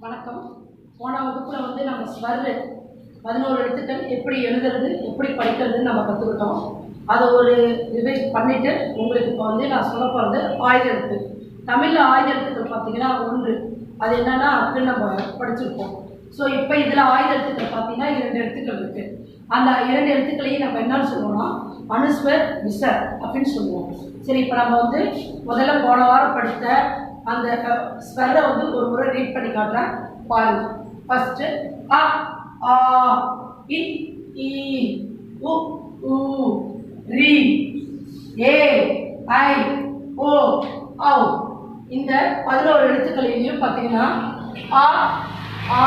வணக்கம். போன வகுப்பில் வந்து நம்ம ஸ்வர் 11 எழுத்துக்கள் எப்படி எழுதுறது எப்படி படிக்கிறதுன்னு நம்ம கற்றுக்கிட்டோம். அதை ஒரு ரிவைஸ் பண்ணிவிட்டு உங்களுக்கு இப்போ வந்து நான் சொல்ல போகிறது ஆயுத எழுத்து. தமிழில் ஆயுத எழுத்துக்கள் பார்த்தீங்கன்னா 1 அது என்னென்னா அப்படின்னு நம்ம படிச்சிருக்கோம். ஸோ இப்போ இதில் ஆயுத எழுத்துக்கள் பார்த்தீங்கன்னா 2 எழுத்துக்கள் இருக்குது. அந்த 2 எழுத்துக்களையும் நம்ம என்னன்னு சொல்லுவோம்னா அனுஸ்வர் விசர் அப்படின்னு சொல்லுவோம். சரி, இப்போ நம்ம வந்து முதல்ல போன வாரம் படித்த அந்த ஸ்வரை வந்து ஒரு முறை ரீட் பண்ணி காட்டுறேன் பாருங்க. ஃபர்ஸ்ட்டு அ ஆ இ ஈ உ ஊ ரி ஏ ஐ ஓ ஔ. இந்த 11 எழுத்துக்களையும் பார்த்தீங்கன்னா ஆ ஆ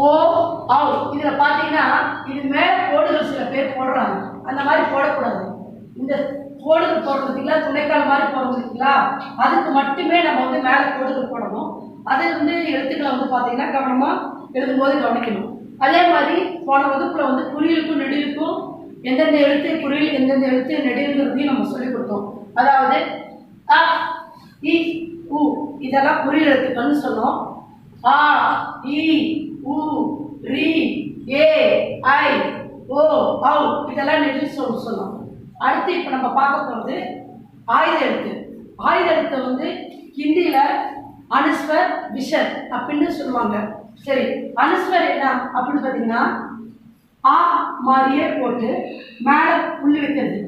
ஓ ஔ. இதில் பார்த்தீங்கன்னா இது மேலே கோடுகள் சில பேர் போடுறாங்க, அந்த மாதிரி போடக்கூடாது. இந்த கோடுகள் போடுறதுக்குங்களா துணைக்கால் மாதிரி போடுறதுக்குங்களா அதுக்கு மட்டுமே நம்ம வந்து மேலே கோடுகள் போடணும். அது வந்து எழுத்துக்களை வந்து பார்த்தீங்கன்னா கவனமாக எழுதும்போது கவனிக்கணும். அதே மாதிரி போன வகுப்பில் வந்து குறியலுக்கும் நெடிலுக்கும் எந்தெந்த எழுத்து குறியல் எந்தெந்த எழுத்து நெடிலுங்கிறதையும் நம்ம சொல்லிக் கொடுத்தோம். அதாவது அ இ உ இதெல்லாம் குறியல் எழுத்துக்கள்னு சொன்னோம். ஆ இ உ ரி ஏ ஐ ஓ ஔ இதெல்லாம் நெடில் சொன்னோம். அடுத்து இப்போ நம்ம பார்க்க போகிறது ஆயுத எழுத்து. ஆயுத எழுத்தை வந்து ஹிந்தியில் அனுஸ்வர் விஷர் அப்படின்னு சொல்லுவாங்க. சரி, அனுஸ்வர் என்ன அப்படின்னு பார்த்தீங்கன்னா ஆ மாதிரியே போட்டு மேலே புள்ளி வைக்கிறது,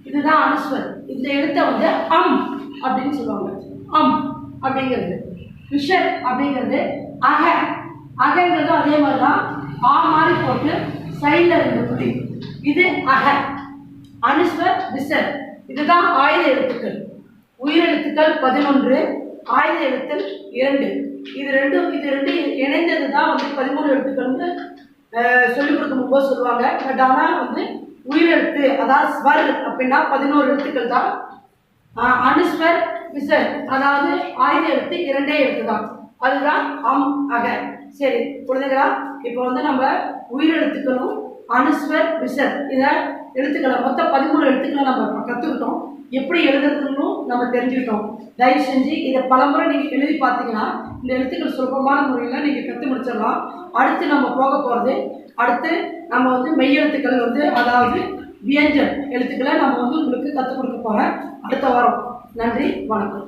இதுதான் அனுஸ்வர். இந்த எழுத்தை வந்து அம் அப்படின்னு சொல்லுவாங்க. அம் அப்படிங்கிறது. விஷர் அப்படிங்கிறது அக. அகங்கிறதும் அதே மாதிரி தான் ஆ மாதிரி போட்டு சைடில் இருந்த புள்ளி, இது அக. அனுஸ்வர் விசர் இதுதான் ஆயுத எழுத்துக்கள். உயிரெழுத்துக்கள் 11, ஆயுத எழுத்துக்கள் 2. இது ரெண்டு இணைந்தது தான் வந்து 13 எழுத்துக்கள்னு சொல்லிக் கொடுக்கும்போது சொல்லுவாங்க. பட் ஆனால் வந்து உயிரெழுத்து அதாவது ஸ்வர் அப்படின்னா 11 எழுத்துக்கள் தான். அனுஸ்வர் விசர் அதாவது ஆயுத எழுத்து 2 எழுத்து தான், அதுதான் அம் அக. சரி குழந்தைகளா, இப்போ வந்து நம்ம உயிரெழுத்துக்களும் அனுஸ்வர் விசர் இதை எழுத்துக்களை மொத்தம் 13 எழுத்துக்களை நம்ம கற்றுக்கிட்டோம். எப்படி எழுதுறதுன்னு நம்ம தெரிஞ்சுக்கிட்டோம். தயவு செஞ்சு இதை பலமுறை நீங்கள் எழுதி பார்த்தீங்கன்னா இந்த எழுத்துக்கள் சுலபமான முறையில் நீங்கள் கற்று முடிச்சிடலாம். அடுத்து நம்ம போக போகிறது அடுத்து நம்ம வந்து மெய்யெழுத்துக்கள் வந்து அதாவது வியஞ்சன் எழுத்துக்களை நம்ம வந்து உங்களுக்கு கற்றுக் கொடுக்க போகிறேன் அடுத்த வாரம். நன்றி, வணக்கம்.